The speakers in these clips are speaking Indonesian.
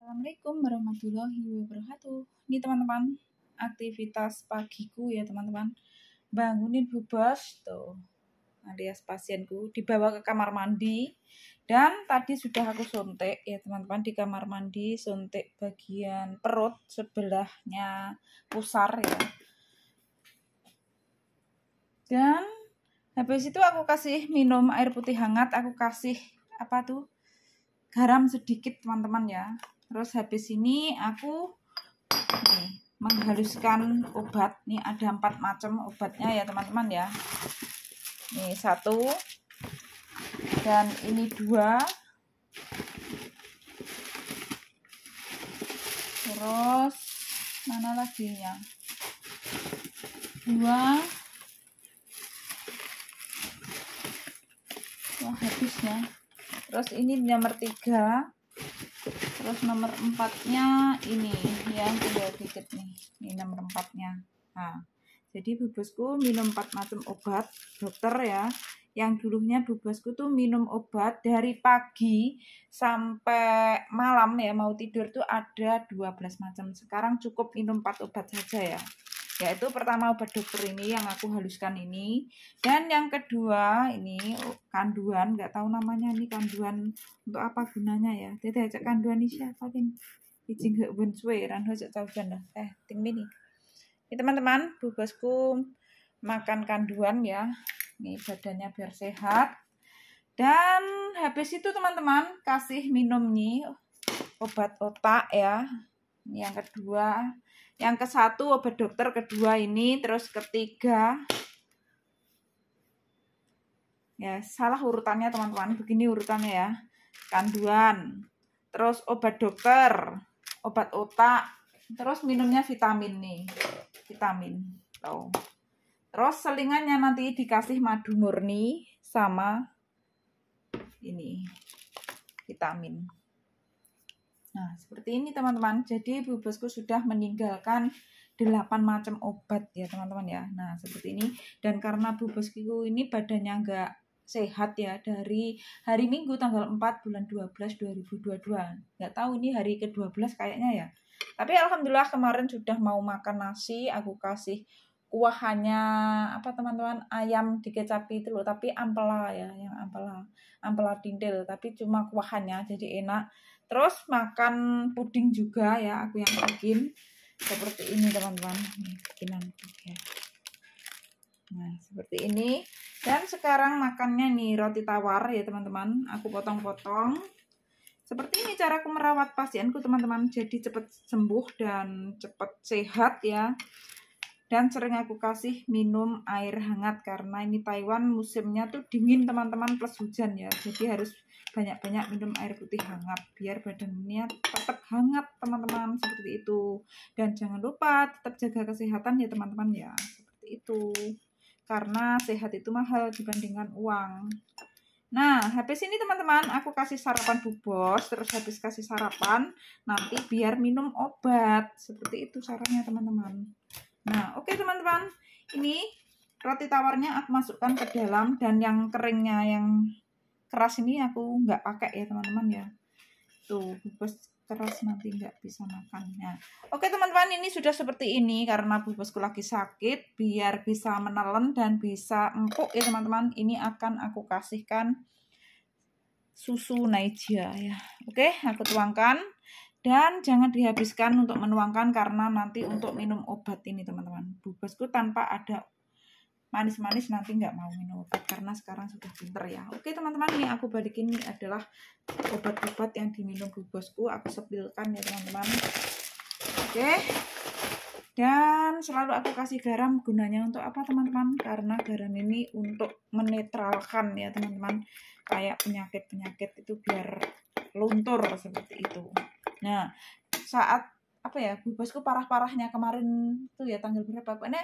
Assalamualaikum warahmatullahi wabarakatuh. Ini teman-teman, aktivitas pagiku ya teman-teman. Bangunin bubos tuh, alias pasienku dibawa ke kamar mandi. Dan tadi sudah aku suntik ya teman-teman, di kamar mandi suntik bagian perut sebelahnya pusar ya. Dan habis itu aku kasih minum air putih hangat, aku kasih garam sedikit teman-teman ya. Terus habis ini aku menghaluskan obat. Nih ada 4 macam obatnya ya teman-teman ya. Nih 1 dan ini 2. Terus mana lagi ya? 2. Wah habisnya. Terus ini nomor 3. Terus nomor 4-nya ini yang tinggal dikit nih. Ini nomor 4-nya. Nah, jadi bubosku minum 4 macam obat dokter ya. Yang dulunya bubosku tuh minum obat dari pagi sampai malam ya, mau tidur tuh ada 12 macam. Sekarang cukup minum 4 obat saja ya. Yaitu pertama obat dokter ini yang aku haluskan ini, dan yang kedua ini kanduan, nggak tahu namanya ini kanduan untuk apa gunanya ya. Tidak ajak kanduan ini siapa kan? Ijing gak bensue ranho ajak tahuan lah. Ting ini. Ini teman-teman, bubosku makan kanduan ya. Ini badannya biar sehat. Dan habis itu teman-teman kasih minum nih obat otak ya. Ini yang kedua. Yang ke-1 obat dokter, kedua ini, terus ketiga. Ya, salah urutannya teman-teman. Begini urutannya ya. Kanduan, terus obat dokter, obat otak, terus minumnya vitamin nih. Vitamin. Tuh. Terus selingannya nanti dikasih madu murni sama ini vitamin. Nah, seperti ini teman-teman. Jadi bubosku sudah meninggalkan 8 macam obat ya teman-teman ya. Nah, seperti ini. Dan karena bubosku ini badannya enggak sehat ya, dari hari Minggu tanggal 4 bulan 12 2022. Enggak tahu ini hari ke-12 kayaknya ya. Tapi alhamdulillah kemarin sudah mau makan nasi, aku kasih kuahannya teman-teman, ayam dikecapi itu loh, tapi ampela ya, yang ampela dindel, tapi cuma kuahannya jadi enak. Terus makan puding juga ya, aku yang bikin seperti ini teman-teman. Nih bikinanku ya. Nah seperti ini. Dan sekarang makannya nih roti tawar ya teman-teman. Aku potong-potong. Seperti ini caraku merawat pasienku teman-teman. Jadi cepat sembuh dan cepat sehat ya. Dan sering aku kasih minum air hangat karena ini Taiwan musimnya tuh dingin teman-teman, plus hujan ya. Jadi harus banyak-banyak minum air putih hangat biar badannya tetap hangat teman-teman, seperti itu. Dan jangan lupa tetap jaga kesehatan ya teman-teman ya, seperti itu. Karena sehat itu mahal dibandingkan uang. Nah, habis ini teman-teman aku kasih sarapan bubos, terus habis kasih sarapan nanti biar minum obat. Seperti itu caranya teman-teman. Nah, oke teman-teman, ini roti tawarnya aku masukkan ke dalam, dan yang keringnya yang keras ini aku nggak pakai ya teman-teman ya. Tuh, bubos keras nanti nggak bisa makannya. Oke teman-teman, ini sudah seperti ini karena bubosku lagi sakit, biar bisa menelen dan bisa empuk ya teman-teman. Ini akan aku kasihkan susu Naija ya. Oke, aku tuangkan. Dan jangan dihabiskan untuk menuangkan karena nanti untuk minum obat ini teman-teman. Bubosku tanpa ada manis-manis nanti nggak mau minum obat karena sekarang sudah pinter ya. Oke teman-teman, ini aku balikin, ini adalah obat-obat yang diminum bubosku. Aku sepilkan ya teman-teman. Oke. Dan selalu aku kasih garam, gunanya untuk apa teman-teman? Karena garam ini untuk menetralkan ya teman-teman. Kayak penyakit-penyakit itu biar luntur seperti itu. Nah, saat bubosku parah-parahnya kemarin tuh ya tanggal berapa? Pokoknya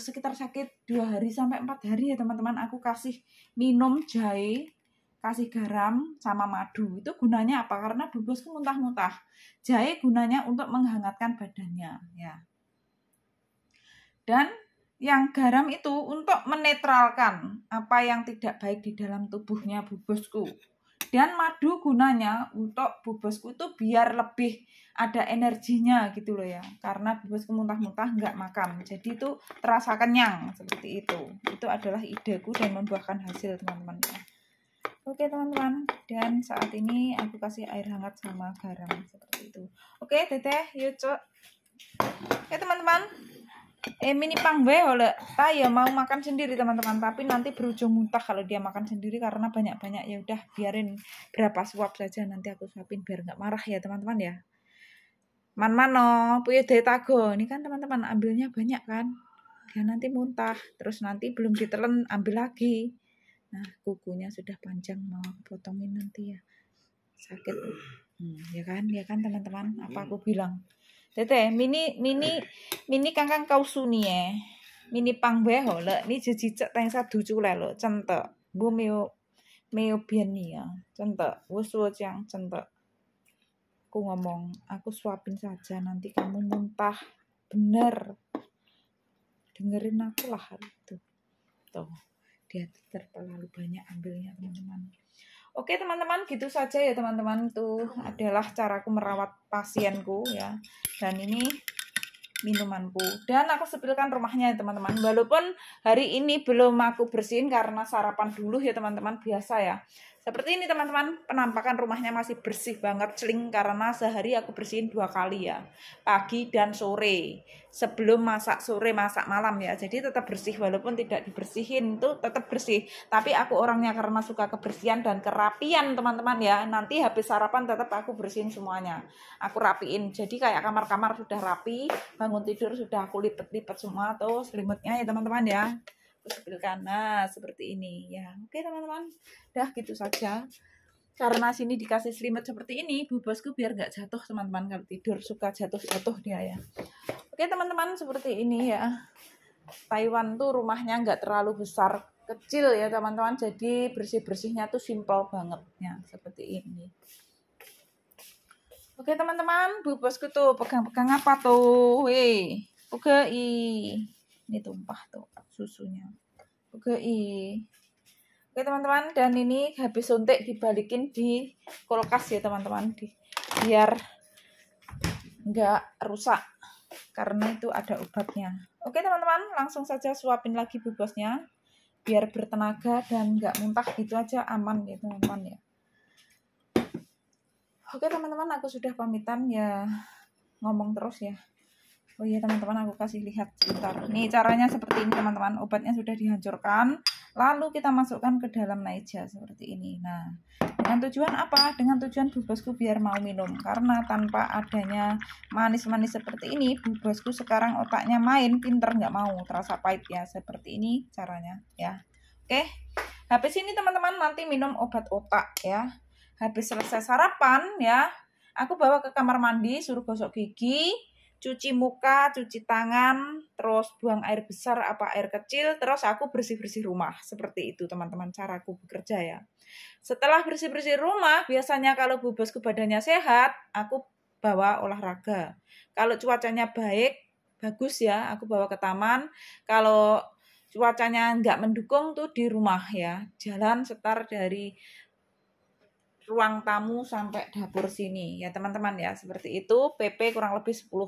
sekitar sakit 2 hari sampai 4 hari ya teman-teman, aku kasih minum jahe, kasih garam sama madu. Itu gunanya apa? Karena bubosku muntah-muntah. Jahe gunanya untuk menghangatkan badannya ya. Dan yang garam itu untuk menetralkan apa yang tidak baik di dalam tubuhnya bubosku. Dan madu gunanya untuk Bu Bosku tuh biar lebih ada energinya gitu loh ya. Karena Bu Bosku muntah-muntah nggak makan. Jadi itu terasa kenyang seperti itu. Itu adalah ideku dan membuahkan hasil teman-teman ya. Oke teman-teman, dan saat ini aku kasih air hangat sama garam seperti itu. Oke teteh, yuk cok. Oke teman-teman, mini pang oleh ya mau makan sendiri teman-teman, tapi nanti berujung muntah kalau dia makan sendiri karena banyak-banyak. Ya udah biarin berapa suap saja, nanti aku suapin biar nggak marah ya teman-teman ya. Man-mano punya detago ini kan teman-teman, ambilnya banyak kan, dia nanti muntah, terus nanti belum ditelen ambil lagi. Nah kukunya sudah panjang, mau potongin nanti ya, sakit. Ya kan teman-teman, apa aku bilang. Tete, mini kangkang kau suni mini pang beho le, ni jejicek teng sadu cule lo, centek, bu meo bian nih ya, centek, wusu cang centek. Aku ngomong, aku suapin saja, nanti kamu muntah, bener, dengerin aku lah itu, tuh, dia terlalu banyak ambilnya teman-teman. Oke teman-teman, gitu saja ya teman-teman. Itu adalah caraku merawat pasienku ya. Dan ini minumanku. Dan aku sepilkan rumahnya ya teman-teman. Walaupun hari ini belum aku bersihin karena sarapan dulu ya teman-teman, biasa ya. Seperti ini teman-teman, penampakan rumahnya masih bersih banget, celing, karena sehari aku bersihin 2 kali ya, pagi dan sore, sebelum masak sore, masak malam ya. Jadi tetap bersih, walaupun tidak dibersihin itu tetap bersih. Tapi aku orangnya karena suka kebersihan dan kerapian teman-teman ya, nanti habis sarapan tetap aku bersihin semuanya, aku rapiin. Jadi kayak kamar-kamar sudah rapi, bangun tidur sudah aku lipet-lipet semua tuh selimutnya ya teman-teman ya. Sepilkan, nah seperti ini ya. Oke teman-teman, dah gitu saja. Karena sini dikasih selimut seperti ini, Bu Bosku biar nggak jatuh teman-teman, kalau tidur suka jatuh-jatuh dia ya. Oke teman-teman, seperti ini ya. Taiwan tuh rumahnya nggak terlalu besar, kecil ya teman-teman, jadi bersih-bersihnya tuh simple banget ya, seperti ini. Oke teman-teman, Bu Bosku tuh pegang-pegang apa tuh? Ini tumpah tuh susunya. Oke teman-teman, dan ini habis suntik dibalikin di kulkas ya teman-teman, biar nggak rusak karena itu ada obatnya. Oke teman-teman, langsung saja suapin lagi bubosnya biar bertenaga dan nggak muntah gitu aja, aman ya teman-teman ya. Oke teman-teman, aku sudah pamitan ya, ngomong terus ya. Oh iya teman-teman, aku kasih lihat sebentar. Nih caranya seperti ini teman-teman. Obatnya sudah dihancurkan, lalu kita masukkan ke dalam naija seperti ini. Nah, dengan tujuan apa? Dengan tujuan Bu Bosku biar mau minum. Karena tanpa adanya manis-manis seperti ini, Bu Bosku sekarang otaknya main, pinter, nggak mau, terasa pahit ya. Seperti ini caranya ya. Oke, habis ini teman-teman nanti minum obat otak ya. Habis selesai sarapan ya, aku bawa ke kamar mandi, suruh gosok gigi, cuci muka, cuci tangan, terus buang air besar apa air kecil, terus aku bersih-bersih rumah. Seperti itu teman-teman caraku bekerja ya. Setelah bersih-bersih rumah, biasanya kalau Bu Bosku badannya sehat, aku bawa olahraga. Kalau cuacanya baik, bagus ya, aku bawa ke taman. Kalau cuacanya nggak mendukung tuh di rumah ya. Jalan setar dari ruang tamu sampai dapur sini ya teman-teman ya. Seperti itu, PP kurang lebih 10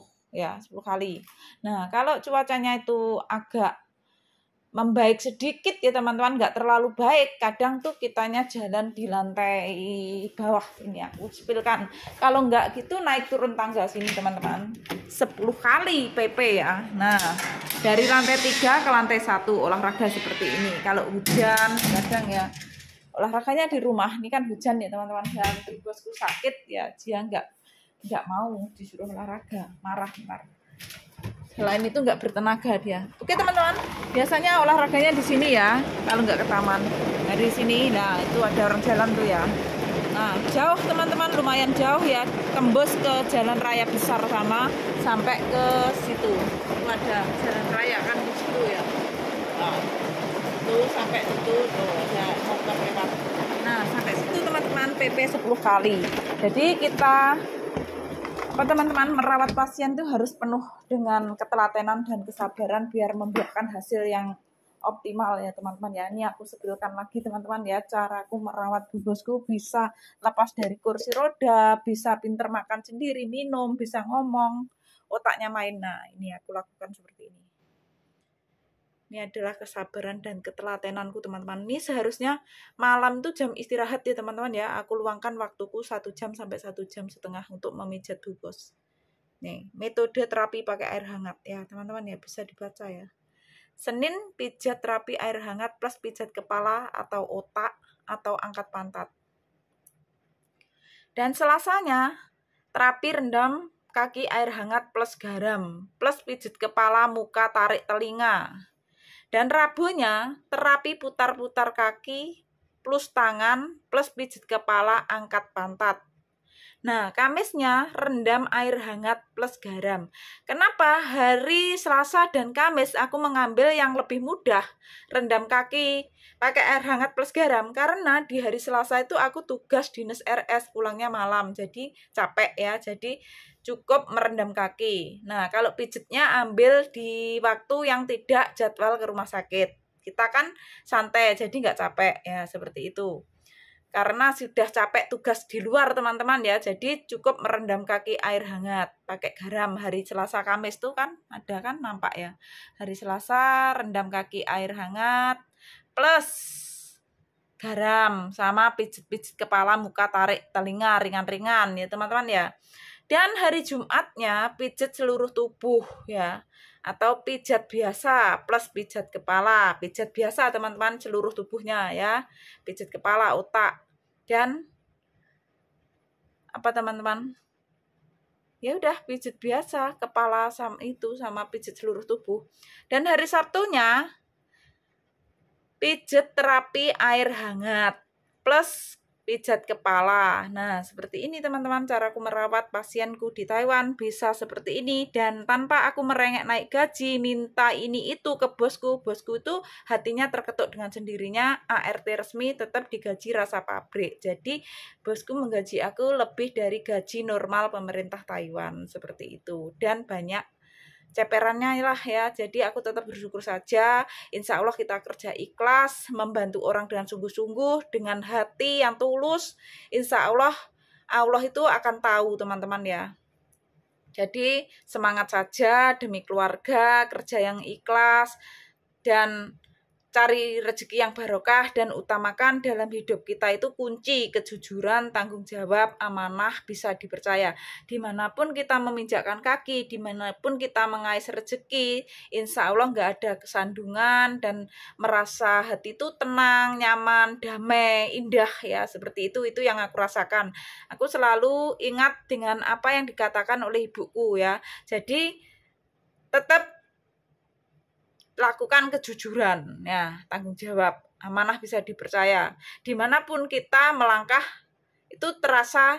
kali. Nah, kalau cuacanya itu agak membaik sedikit ya teman-teman, nggak terlalu baik, kadang tuh kitanya jalan di lantai bawah ini aku sepilkan. Kalau nggak gitu naik turun tangga sini teman-teman 10 kali PP ya. Nah, dari lantai 3 ke lantai 1 olahraga seperti ini. Kalau hujan kadang ya olahraganya di rumah. Ini kan hujan ya teman-teman, dan bosku sakit ya, dia nggak mau disuruh olahraga, marah. Selain itu nggak bertenaga dia. Oke teman-teman, biasanya olahraganya di sini ya, kalau nggak ke taman. Dari sini, nah itu ada orang jalan tuh ya. Nah jauh teman-teman, lumayan jauh ya, tembus ke jalan raya besar sama sampai ke situ. Itu ada jalan raya kan di situ ya. Nah, itu sampai situ tuh ada motor lewat. Nah sampai situ teman-teman PP 10 kali. Jadi kita teman-teman merawat pasien itu harus penuh dengan ketelatenan dan kesabaran biar membuahkan hasil yang optimal ya teman-teman ya. Ini aku sebutkan lagi teman-teman ya, caraku merawat Bu Bosku bisa lepas dari kursi roda, bisa pinter makan sendiri, minum, bisa ngomong, otaknya main. Nah, ini aku lakukan seperti ini. Ini adalah kesabaran dan ketelatenanku teman-teman. Ini seharusnya malam tuh jam istirahat ya teman-teman ya. Aku luangkan waktuku 1 jam sampai 1,5 jam untuk memijat Bu Bos. Nih, metode terapi pakai air hangat ya teman-teman ya, bisa dibaca ya. Senin pijat terapi air hangat plus pijat kepala atau otak atau angkat pantat. Dan Selasanya terapi rendam kaki air hangat plus garam plus pijat kepala, muka, tarik telinga. Dan Rabunya terapi putar-putar kaki plus tangan plus pijat kepala, angkat pantat. Nah, Kamisnya rendam air hangat plus garam. Kenapa hari Selasa dan Kamis aku mengambil yang lebih mudah, rendam kaki pakai air hangat plus garam? Karena di hari Selasa itu aku tugas dinas RS, pulangnya malam, jadi capek ya, jadi cukup merendam kaki. Nah, kalau pijitnya ambil di waktu yang tidak jadwal ke rumah sakit. Kita kan santai, jadi nggak capek ya, seperti itu. Karena sudah capek tugas di luar teman-teman ya, jadi cukup merendam kaki air hangat pakai garam. Hari Selasa Kamis tuh kan ada kan, nampak ya, hari Selasa rendam kaki air hangat plus garam sama pijit-pijit kepala, muka, tarik telinga ringan-ringan ya teman-teman ya. Dan hari Jumatnya pijat seluruh tubuh ya, atau pijat biasa plus pijat kepala. Pijat biasa teman-teman, seluruh tubuhnya ya, pijat kepala, otak, dan apa teman-teman, ya udah pijat biasa kepala sama itu, sama pijat seluruh tubuh. Dan hari Sabtunya pijat terapi air hangat plus pijat kepala. Nah, seperti ini teman-teman caraku merawat pasienku di Taiwan, bisa seperti ini. Dan tanpa aku merengek naik gaji, minta ini itu ke bosku. Bosku itu hatinya terketuk dengan sendirinya, ART resmi tetap digaji rasa pabrik. Jadi bosku menggaji aku lebih dari gaji normal pemerintah Taiwan, seperti itu. Dan banyak ceperannya lah ya, jadi aku tetap bersyukur saja. Insya Allah kita kerja ikhlas, membantu orang dengan sungguh-sungguh, dengan hati yang tulus. Insya Allah, Allah itu akan tahu teman-teman ya. Jadi semangat saja demi keluarga, kerja yang ikhlas, dan cari rezeki yang barokah, dan utamakan dalam hidup kita itu kunci kejujuran, tanggung jawab, amanah, bisa dipercaya. Dimanapun kita meminjakkan kaki, dimanapun kita mengais rezeki, insya Allah nggak ada kesandungan, dan merasa hati itu tenang, nyaman, damai, indah ya, seperti itu yang aku rasakan. Aku selalu ingat dengan apa yang dikatakan oleh ibuku ya. Jadi tetap lakukan kejujuran ya, tanggung jawab, amanah, bisa dipercaya. Dimanapun kita melangkah itu terasa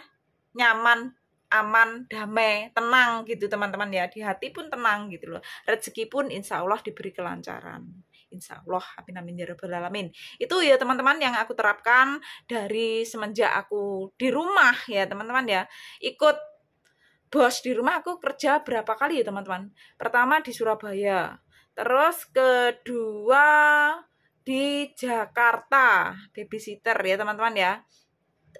nyaman, aman, damai, tenang gitu teman-teman ya. Di hati pun tenang gitu loh. Rezeki pun insya Allah diberi kelancaran, insya Allah, amin amin ya rabbal alamin. Itu ya teman-teman yang aku terapkan dari semenjak aku di rumah ya teman-teman ya. Ikut bos di rumah, aku kerja berapa kali ya teman-teman. Pertama di Surabaya, terus kedua di Jakarta, babysitter ya teman-teman ya.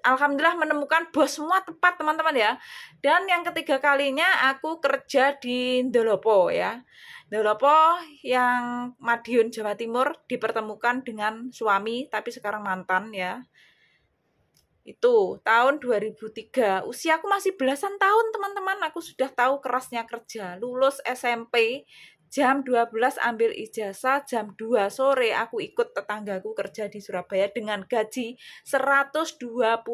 Alhamdulillah menemukan bos semua tepat teman-teman ya. Dan yang ketiga kalinya aku kerja di Ndolopo ya. Ndolopo yang Madiun, Jawa Timur, dipertemukan dengan suami tapi sekarang mantan ya. Itu tahun 2003, usia aku masih belasan tahun teman-teman, aku sudah tahu kerasnya kerja. Lulus SMP jam 12 ambil ijazah, jam 2 sore aku ikut tetanggaku kerja di Surabaya dengan gaji 125.000,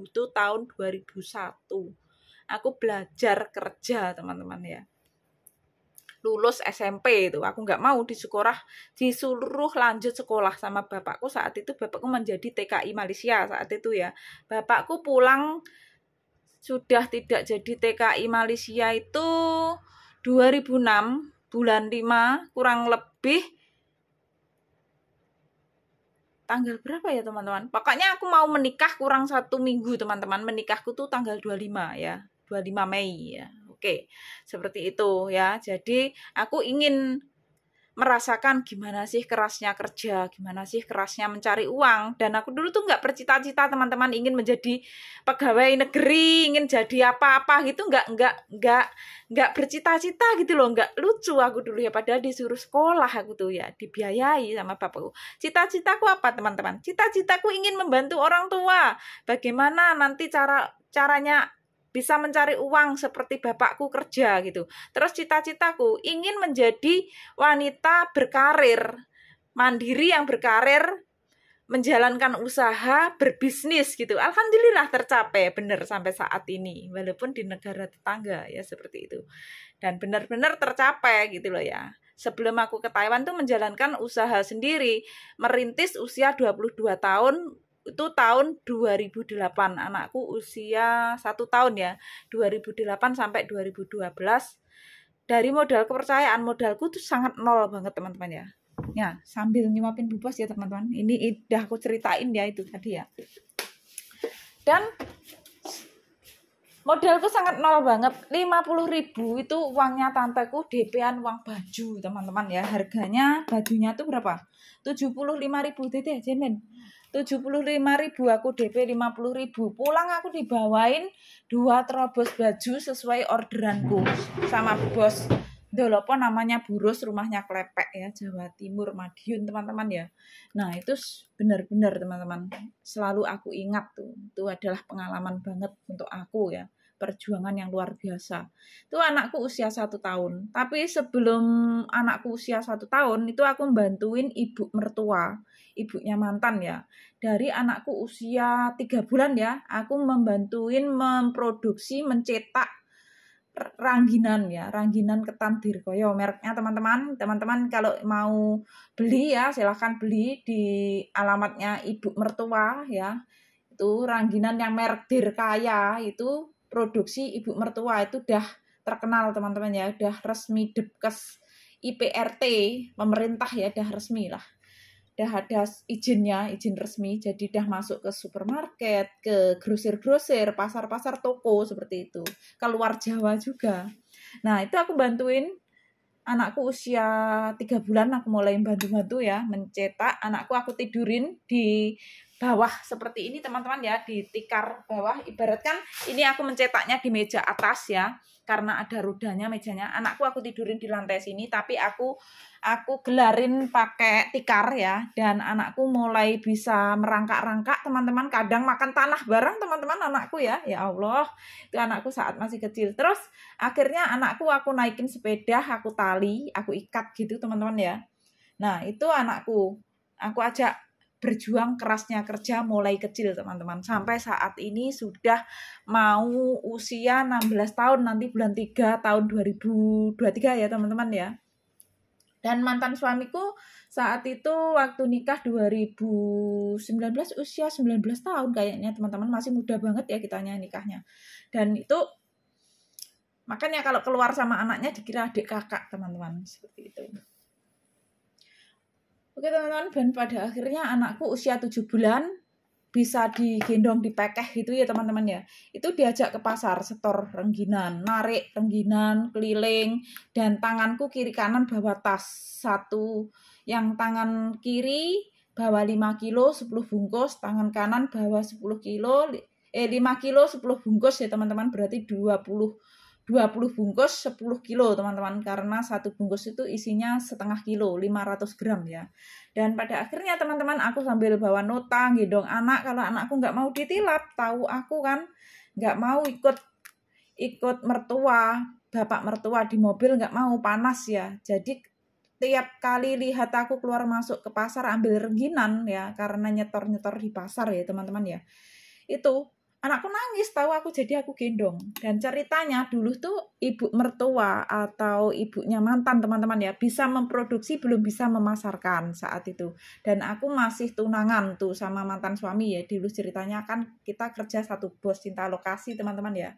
itu tahun 2001. Aku belajar kerja teman-teman ya. Lulus SMP itu aku nggak mau disuruh lanjut sekolah sama bapakku. Saat itu bapakku menjadi TKI Malaysia saat itu ya. Bapakku pulang sudah tidak jadi TKI Malaysia itu 2006 bulan 5 kurang lebih tanggal berapa ya teman-teman. Pokoknya aku mau menikah kurang 1 minggu teman-teman. Menikahku tuh tanggal 25 ya, 25 Mei ya. Oke, seperti itu ya. Jadi aku ingin merasakan gimana sih kerasnya kerja, gimana sih kerasnya mencari uang. Dan aku dulu tuh nggak bercita-cita teman-teman ingin menjadi pegawai negeri, ingin jadi apa-apa gitu, nggak bercita-cita gitu loh, nggak lucu aku dulu ya. Padahal disuruh sekolah aku tuh ya, dibiayai sama bapakku. Cita-citaku apa teman-teman? Cita-citaku ingin membantu orang tua. Bagaimana nanti caranya bisa mencari uang seperti bapakku kerja gitu. Terus cita-citaku ingin menjadi wanita berkarir, mandiri yang berkarir, menjalankan usaha, berbisnis gitu. Alhamdulillah tercapai benar sampai saat ini, walaupun di negara tetangga ya seperti itu. Dan benar-benar tercapai gitu loh ya. Sebelum aku ke Taiwan tuh menjalankan usaha sendiri, merintis usia 22 tahun, itu tahun 2008, anakku usia 1 tahun ya, 2008 sampai 2012. Dari modal kepercayaan, modalku tuh sangat nol banget teman-teman ya. Ya, sambil nyuapin Bu Bos ya teman-teman. Ini udah aku ceritain ya itu tadi ya. Dan modalku sangat nol banget. 50.000 itu uangnya tanteku, DP-an uang baju teman-teman ya. Harganya bajunya tuh berapa? 75.000 DT jemen. 75.000 aku DP 50.000. Pulang aku dibawain 2 terobos baju sesuai orderanku sama bos. Dolopo namanya Burus, rumahnya Klepek ya, Jawa Timur, Madiun teman-teman ya. Nah itu benar-benar teman-teman, selalu aku ingat tuh. Itu adalah pengalaman banget untuk aku ya. Perjuangan yang luar biasa. Itu anakku usia 1 tahun. Tapi sebelum anakku usia 1 tahun, itu aku membantuin ibu mertua, ibunya mantan ya. Dari anakku usia 3 bulan ya, aku membantuin memproduksi, mencetak rangginan ya, rangginan ketan Dirgoyo mereknya teman-teman kalau mau beli ya silahkan beli di alamatnya ibu mertua ya. Itu rangginan yang merek Dirkaya, itu produksi ibu mertua, itu udah terkenal teman-teman ya, udah resmi Depkes IPRT pemerintah ya, udah resmi lah, udah ada izinnya, izin resmi, jadi udah masuk ke supermarket, ke grosir-grosir, pasar-pasar toko seperti itu, keluar Jawa juga. Nah itu aku bantuin anakku usia 3 bulan, aku mulai bantu-bantu ya mencetak. Anakku aku tidurin di bawah seperti ini teman-teman ya, di tikar bawah, ibaratkan ini aku mencetaknya di meja atas ya, karena ada rodanya mejanya. Anakku aku tidurin di lantai sini, tapi aku gelarin pakai tikar ya, dan anakku mulai bisa merangkak-rangkak teman-teman, kadang makan tanah bareng teman-teman anakku ya. Ya Allah, itu anakku saat masih kecil. Terus akhirnya anakku aku naikin sepeda, aku tali, aku ikat gitu teman-teman ya. Nah itu anakku, aku ajak berjuang kerasnya kerja mulai kecil teman-teman, sampai saat ini sudah mau usia 16 tahun, nanti bulan 3 tahun 2023 ya teman-teman ya. Dan mantan suamiku saat itu waktu nikah 2019 usia 19 tahun kayaknya teman-teman, masih muda banget ya kitanya nikahnya. Dan itu makanya kalau keluar sama anaknya dikira adik kakak teman-teman, seperti itu. Oke teman-teman, dan pada akhirnya anakku usia 7 bulan bisa digendong dipekeh gitu ya teman-teman ya. Itu diajak ke pasar, setor rengginan, narik rengginan keliling, dan tanganku kiri kanan bawa tas satu, yang tangan kiri bawa 5 kilo 10 bungkus, tangan kanan bawa 10 kilo 5 kilo 10 bungkus ya teman-teman, berarti 20 bungkus 10 kilo teman-teman, karena satu bungkus itu isinya setengah kilo 500 gram ya. Dan pada akhirnya teman-teman aku sambil bawa nota gendong anak, kalau anakku nggak mau ditilap, tahu aku kan nggak mau ikut mertua, bapak mertua di mobil, nggak mau, panas ya. Jadi tiap kali lihat aku keluar masuk ke pasar ambil rengginan ya, karena nyetor-nyetor di pasar ya teman-teman ya, itu anakku nangis tahu aku, jadi aku gendong. Dan ceritanya dulu tuh ibu mertua atau ibunya mantan teman-teman ya, bisa memproduksi belum bisa memasarkan saat itu. Dan aku masih tunangan tuh sama mantan suami ya, dulu ceritanya kan kita kerja satu bos, cinta lokasi teman-teman ya.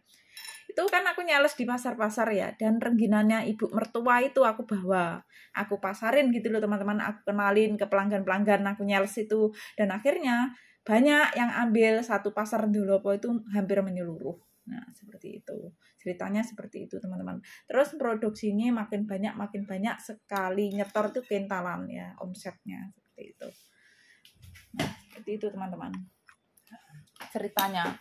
Itu kan aku nyales di pasar-pasar ya, dan rengginannya ibu mertua itu aku bawa, aku pasarin gitu loh teman-teman, aku kenalin ke pelanggan-pelanggan, aku nyales itu. Dan akhirnya banyak yang ambil, satu pasar Dolopo itu hampir menyeluruh. Nah seperti itu. Ceritanya seperti itu teman-teman. Terus produksinya makin banyak sekali nyetor tuh kentalan ya omsetnya seperti itu. Nah, seperti itu teman-teman ceritanya.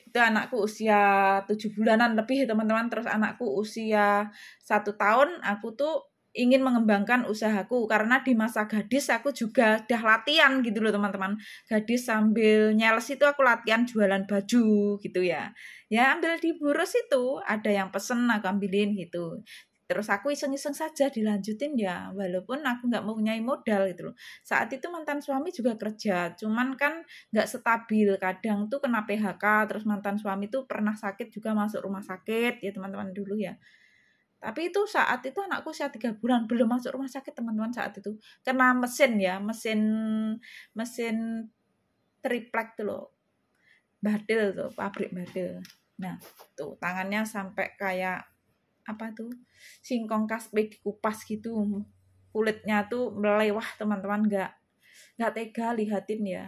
Itu anakku usia 7 bulanan lebih teman-teman. Terus anakku usia 1 tahun. Aku tuh ingin mengembangkan usahaku karena di masa gadis aku juga udah latihan gitu loh teman-teman. Gadis sambil nyales itu aku latihan jualan baju gitu ya. Ya ambil di Boros itu ada yang pesen aku ambilin gitu. Terus aku iseng-iseng saja dilanjutin ya, walaupun aku nggak mempunyai modal gitu loh. Saat itu mantan suami juga kerja, cuman kan nggak stabil. Kadang tuh kena PHK, terus mantan suami tuh pernah sakit juga masuk rumah sakit ya teman-teman dulu ya. Tapi itu saat itu anakku usia 3 bulan, belum masuk rumah sakit teman-teman saat itu. Kena mesin ya, mesin triplek tuh loh. Badil tuh, pabrik badil. Nah, tuh tangannya sampai kayak apa tuh? Singkong kaspe dikupas gitu. Kulitnya tuh melewah teman-teman, nggak tega lihatin ya.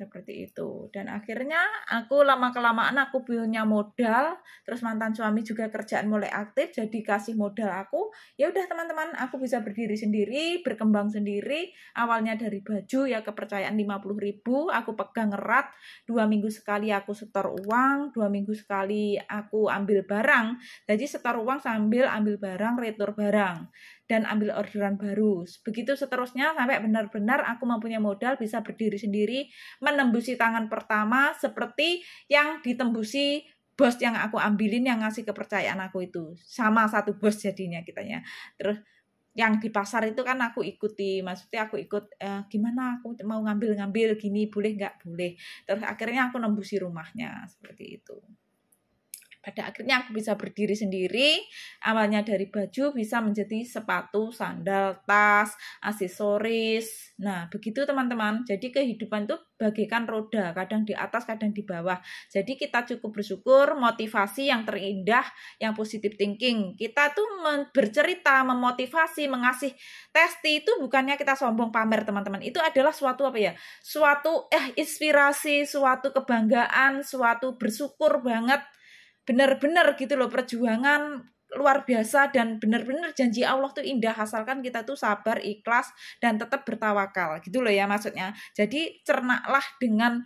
Seperti itu. Dan akhirnya aku lama-kelamaan aku punya modal, terus mantan suami juga kerjaan mulai aktif, jadi kasih modal aku. Ya udah teman-teman, aku bisa berdiri sendiri, berkembang sendiri. Awalnya dari baju ya kepercayaan 50.000, aku pegang erat. 2 minggu sekali aku setor uang, 2 minggu sekali aku ambil barang. Jadi setor uang sambil ambil barang, retur barang dan ambil orderan baru. Begitu seterusnya sampai benar-benar aku mempunyai modal bisa berdiri sendiri, menembusi tangan pertama seperti yang ditembusi bos yang aku ambilin yang ngasih kepercayaan aku itu. Sama satu bos jadinya kitanya. Terus yang di pasar itu kan aku ikuti, maksudnya aku ikut gimana aku mau ngambil gini boleh nggak boleh. Terus akhirnya aku nembusi rumahnya seperti itu. Pada akhirnya aku bisa berdiri sendiri, awalnya dari baju bisa menjadi sepatu, sandal, tas, aksesoris. Nah, begitu teman-teman. Jadi kehidupan itu bagaikan roda, kadang di atas, kadang di bawah. Jadi kita cukup bersyukur, motivasi yang terindah, yang positive thinking. Kita tuh bercerita, memotivasi, mengasih testi itu bukannya kita sombong pamer teman-teman. Itu adalah suatu apa ya? Suatu inspirasi, suatu kebanggaan, suatu bersyukur banget. Benar-benar gitu loh, perjuangan luar biasa dan benar-benar janji Allah tuh indah asalkan kita tuh sabar, ikhlas dan tetap bertawakal gitu loh ya maksudnya. Jadi cernaklah dengan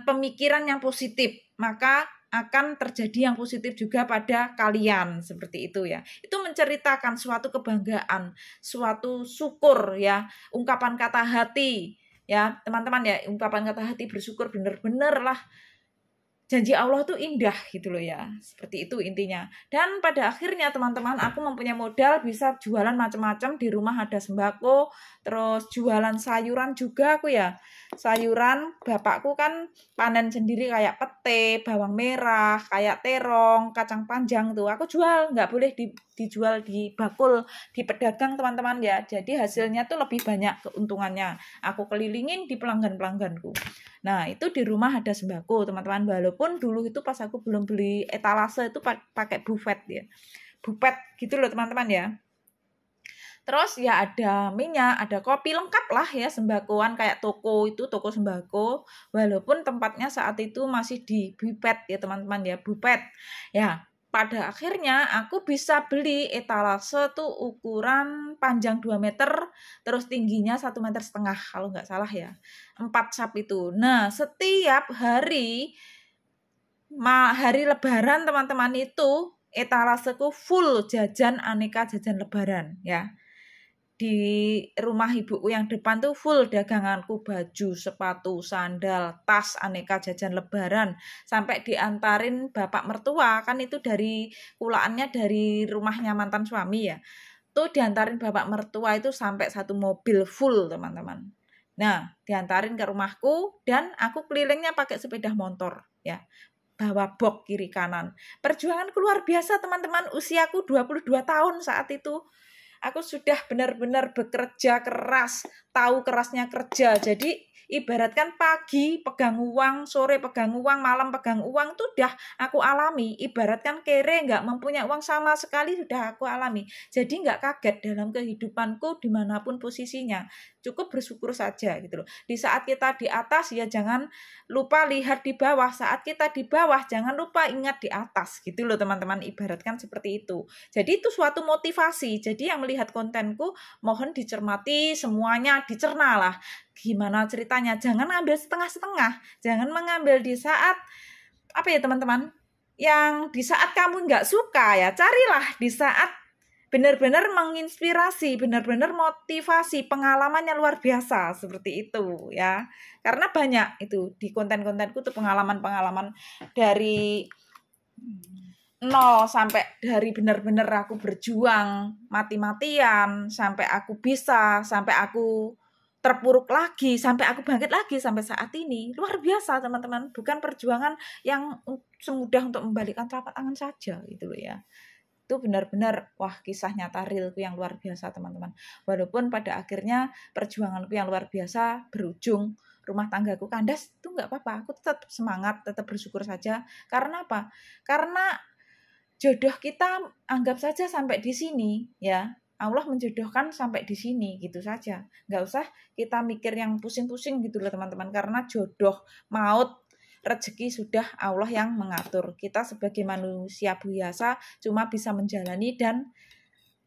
pemikiran yang positif, maka akan terjadi yang positif juga pada kalian seperti itu ya. Itu menceritakan suatu kebanggaan, suatu syukur ya, ungkapan kata hati ya teman-teman ya, ungkapan kata hati bersyukur benar-benar lah. Janji Allah tuh indah gitu loh ya. Seperti itu intinya. Dan pada akhirnya teman-teman aku mempunyai modal bisa jualan macam-macam. Di rumah ada sembako, terus jualan sayuran juga aku ya. Sayuran bapakku kan panen sendiri kayak pete, bawang merah, kayak terong, kacang panjang tuh. Aku jual, nggak boleh dijual di bakul, di pedagang teman-teman ya. Jadi hasilnya tuh lebih banyak keuntungannya. Aku kelilingin di pelanggan-pelangganku. Nah, itu di rumah ada sembako, teman-teman. Walaupun dulu itu pas aku belum beli etalase itu pakai buffet ya. Buffet gitu loh, teman-teman ya. Terus ya ada minyak, ada kopi, lengkap lah ya sembakoan kayak toko itu, toko sembako. Walaupun tempatnya saat itu masih di buffet ya, teman-teman ya, buffet. Ya, pada akhirnya aku bisa beli etalase tuh ukuran panjang 2 meter, terus tingginya 1,5 meter kalau nggak salah ya. 4 sap itu. Nah, setiap hari lebaran teman-teman itu etalaseku full jajan aneka jajan lebaran ya. Di rumah ibuku yang depan tuh full daganganku, baju, sepatu, sandal, tas, aneka jajan lebaran. Sampai diantarin bapak mertua, kan itu dari kulaannya dari rumahnya mantan suami ya. Tuh diantarin bapak mertua itu sampai 1 mobil full teman-teman. Nah, diantarin ke rumahku dan aku kelilingnya pakai sepeda motor ya. Bawa box kiri kanan. Perjuanganku luar biasa teman-teman, usiaku 22 tahun saat itu. aku sudah benar-benar bekerja keras, tahu kerasnya kerja. Jadi ibaratkan pagi pegang uang, sore pegang uang, malam pegang uang tuh udah aku alami. Ibaratkan kere nggak mempunyai uang sama sekali sudah aku alami. Jadi nggak kaget dalam kehidupanku dimanapun posisinya. Cukup bersyukur saja gitu loh. Di saat kita di atas ya jangan lupa lihat di bawah. Saat kita di bawah jangan lupa ingat di atas gitu loh teman-teman. Ibaratkan seperti itu. Jadi itu suatu motivasi. Jadi yang melihat kontenku mohon dicermati semuanya, dicerna lah. Gimana ceritanya? Jangan ambil setengah-setengah. Jangan mengambil di saat apa ya teman-teman? Yang di saat kamu nggak suka ya carilah di saat benar-benar menginspirasi, benar-benar motivasi, pengalamannya luar biasa seperti itu ya. Karena banyak itu di konten-kontenku tuh pengalaman-pengalaman dari nol sampai dari benar-benar aku berjuang mati-matian sampai aku bisa, sampai aku terpuruk lagi, sampai aku bangkit lagi sampai saat ini. Luar biasa teman-teman, bukan perjuangan yang semudah untuk membalikkan telapak tangan saja gitu loh ya. Itu benar-benar wah kisah nyata realku yang luar biasa teman-teman. Walaupun pada akhirnya perjuanganku yang luar biasa berujung rumah tanggaku kandas, itu nggak apa-apa. Aku tetap semangat, tetap bersyukur saja. Karena apa? Karena jodoh kita anggap saja sampai di sini ya. Allah menjodohkan sampai di sini gitu saja. Nggak usah kita mikir yang pusing-pusing gitu loh teman-teman. Karena jodoh, maut, rezeki sudah Allah yang mengatur. Kita sebagai manusia biasa cuma bisa menjalani dan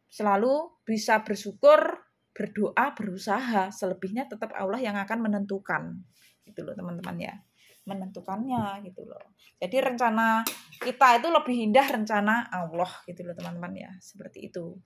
selalu bisa bersyukur, berdoa, berusaha. Selebihnya tetap Allah yang akan menentukan. Gitu loh teman-teman ya. Menentukannya gitu loh. Jadi rencana kita itu lebih indah rencana Allah gitu loh teman-teman ya. Seperti itu.